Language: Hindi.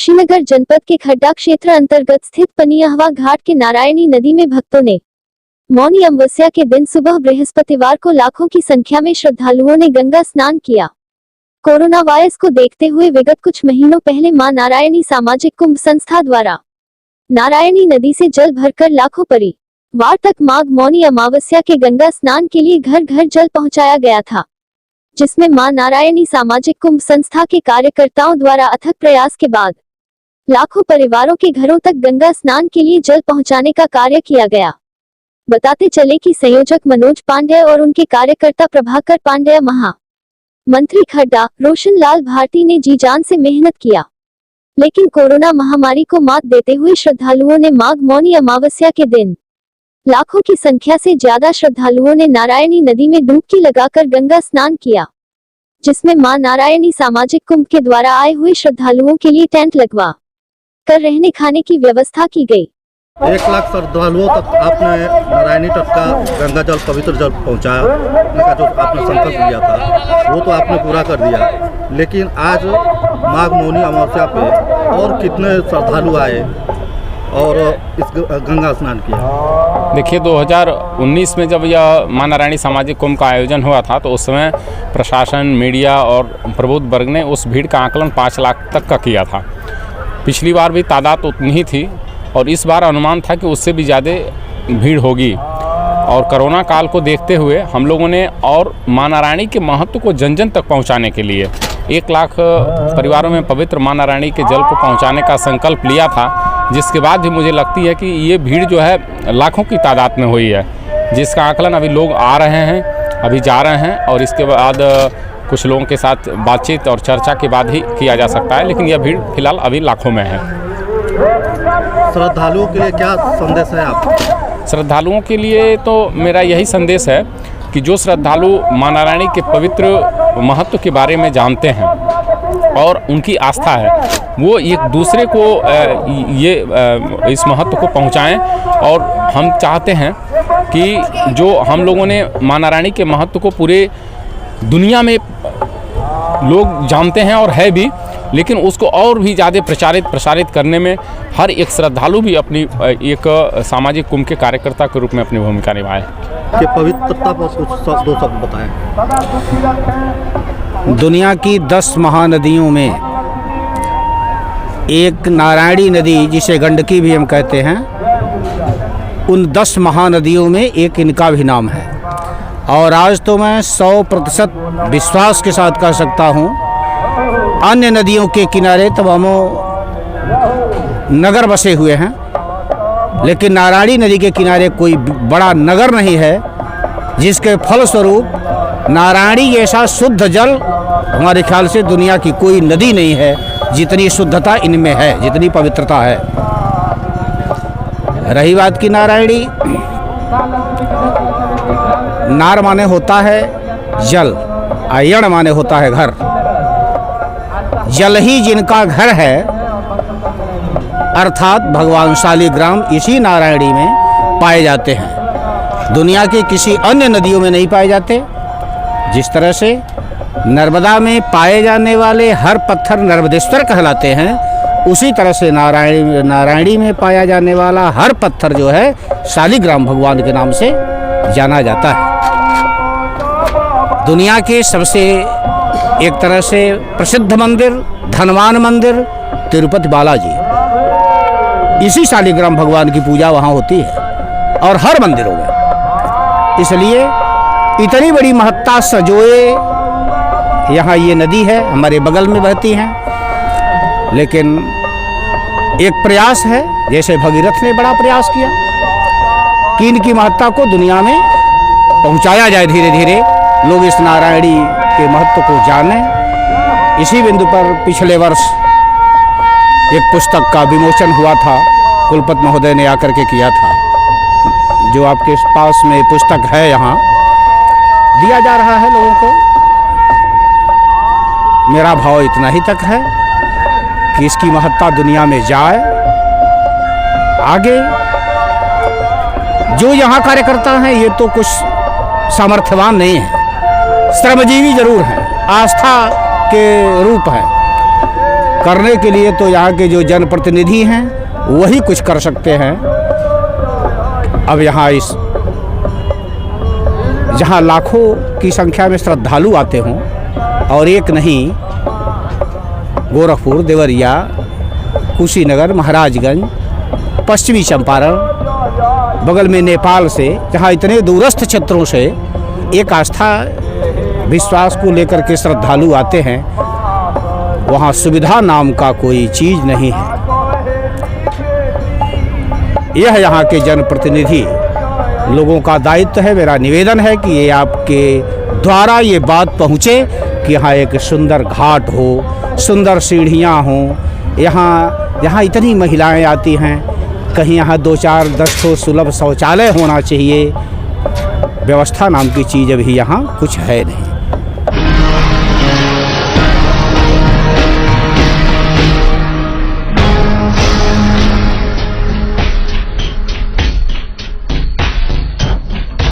कुशीनगर जनपद के खड्डा क्षेत्र अंतर्गत स्थित पनियाहवा घाट के नारायणी नदी में भक्तों ने मौनी अमावस्या के दिन सुबह बृहस्पतिवार को लाखों की संख्या में श्रद्धालुओं ने गंगा स्नान किया। कोरोना वायरस को देखते हुए विगत कुछ महीनों पहले मां नारायणी सामाजिक कुंभ संस्था द्वारा नारायणी नदी से जल भरकर लाखों परिवार तक माघ मौनी अमावस्या के गंगा स्नान के लिए घर घर जल पहुंचाया गया था, जिसमें मां नारायणी सामाजिक कुंभ संस्था के कार्यकर्ताओं द्वारा अथक प्रयास के बाद लाखों परिवारों के घरों तक गंगा स्नान के लिए जल पहुंचाने का कार्य किया गया। बताते चले कि संयोजक मनोज पांडेय और उनके कार्यकर्ता प्रभाकर पांडेय, महामंत्री खड्डा रोशन लाल भारती ने जी जान से मेहनत किया, लेकिन कोरोना महामारी को मात देते हुए श्रद्धालुओं ने माघ मौनी अमावस्या के दिन लाखों की संख्या से ज्यादा श्रद्धालुओं ने नारायणी नदी में डुबकी लगाकर गंगा स्नान किया, जिसमें मां नारायणी सामाजिक कुंभ के द्वारा आए हुए श्रद्धालुओं के लिए टेंट लगवा कर रहने खाने की व्यवस्था की गई। 1 लाख श्रद्धालुओं तक आपने नारायणी तट का गंगा जल पवित्र जल पहुंचाने का जो आपने संकल्प लिया था वो तो आपने पूरा कर दिया, लेकिन आज माघ मौनी अमावस्या पे और कितने श्रद्धालु आए और इस गंगा स्नान किया? देखिए, 2019 में जब यह मां नारायणी सामाजिक कुंभ का आयोजन हुआ था तो उस समय प्रशासन, मीडिया और प्रबुद्ध वर्ग ने उस भीड़ का आकलन 5 लाख तक का किया था। पिछली बार भी तादाद उतनी ही थी और इस बार अनुमान था कि उससे भी ज़्यादा भीड़ होगी। और कोरोना काल को देखते हुए हम लोगों ने और मां नारायणी के महत्व को जन जन तक पहुंचाने के लिए 1 लाख परिवारों में पवित्र मां नारायणी के जल को पहुंचाने का संकल्प लिया था, जिसके बाद भी मुझे लगती है कि ये भीड़ जो है लाखों की तादाद में हुई है, जिसका आकलन अभी लोग आ रहे हैं, अभी जा रहे हैं और इसके बाद कुछ लोगों के साथ बातचीत और चर्चा के बाद ही किया जा सकता है, लेकिन यह भीड़ फिलहाल अभी लाखों में है। श्रद्धालुओं के लिए क्या संदेश है आपका? श्रद्धालुओं के लिए तो मेरा यही संदेश है कि जो श्रद्धालु मां नारायणी के पवित्र महत्व के बारे में जानते हैं और उनकी आस्था है, वो एक दूसरे को इस महत्व को पहुंचाएं। और हम चाहते हैं कि जो हम लोगों ने मां नारायणी के महत्व को पूरे दुनिया में लोग जानते हैं और है भी, लेकिन उसको और भी ज़्यादा प्रसारित करने में हर एक श्रद्धालु भी अपनी एक सामाजिक कुंभ के कार्यकर्ता के रूप में अपनी भूमिका निभाए। कि पवित्रता पर कुछ 2 शब्द बताएं। दुनिया की 10 महानदियों में एक नारायणी नदी, जिसे गंडकी भी हम कहते हैं, उन 10 महानदियों में एक इनका भी नाम है। और आज तो मैं 100% विश्वास के साथ कह सकता हूँ, अन्य नदियों के किनारे तमामों नगर बसे हुए हैं, लेकिन नारायणी नदी के किनारे कोई बड़ा नगर नहीं है, जिसके फलस्वरूप नारायणी जैसा शुद्ध जल हमारे ख्याल से दुनिया की कोई नदी नहीं है, जितनी शुद्धता इनमें है, जितनी पवित्रता है। रही बात की नारायणी, नार माने होता है जल, आयण माने होता है घर। जल ही जिनका घर है, अर्थात भगवान शालिग्राम इसी नारायणी में पाए जाते हैं, दुनिया के किसी अन्य नदियों में नहीं पाए जाते। जिस तरह से नर्मदा में पाए जाने वाले हर पत्थर नर्मदेश्वर कहलाते हैं, उसी तरह से नारायणी में पाया जाने वाला हर पत्थर जो है शालिग्राम भगवान के नाम से जाना जाता है। दुनिया के सबसे एक तरह से प्रसिद्ध मंदिर, धनवान मंदिर तिरुपति बालाजी, इसी शालिग्राम भगवान की पूजा वहाँ होती है और हर मंदिरों में। इसलिए इतनी बड़ी महत्ता सजोए यहाँ ये नदी है, हमारे बगल में बहती हैं, लेकिन एक प्रयास है, जैसे भगीरथ ने बड़ा प्रयास किया कि इनकी महत्ता को दुनिया में पहुँचाया जाए, धीरे धीरे लोग इस नारायणी के महत्व को जानें। इसी बिंदु पर पिछले वर्ष एक पुस्तक का विमोचन हुआ था, कुलपति महोदय ने आकर के किया था, जो आपके पास में पुस्तक है, यहाँ दिया जा रहा है लोगों को। मेरा भाव इतना ही तक है कि इसकी महत्ता दुनिया में जाए। आगे जो यहाँ कार्यकर्ता हैं, ये तो कुछ सामर्थ्यवान नहीं है, श्रमजीवी जरूर हैं, आस्था के रूप हैं, करने के लिए तो यहाँ के जो जनप्रतिनिधि हैं वही कुछ कर सकते हैं। अब यहाँ जहाँ लाखों की संख्या में श्रद्धालु आते हों, और एक नहीं, गोरखपुर, देवरिया, कुशीनगर, महाराजगंज, पश्चिमी चंपारण, बगल में नेपाल से, जहाँ इतने दूरस्थ क्षेत्रों से एक आस्था विश्वास को लेकर के श्रद्धालु आते हैं, वहाँ सुविधा नाम का कोई चीज़ नहीं है। यह यहाँ के जनप्रतिनिधि लोगों का दायित्व है। मेरा निवेदन है कि ये आपके द्वारा ये बात पहुँचे कि यहाँ एक सुंदर घाट हो, सुंदर सीढ़ियाँ हों, यहाँ इतनी महिलाएं आती हैं, कहीं यहाँ 2-4 10 ठो सुलभ शौचालय होना चाहिए। व्यवस्था नाम की चीज़ अभी यहाँ कुछ है नहीं।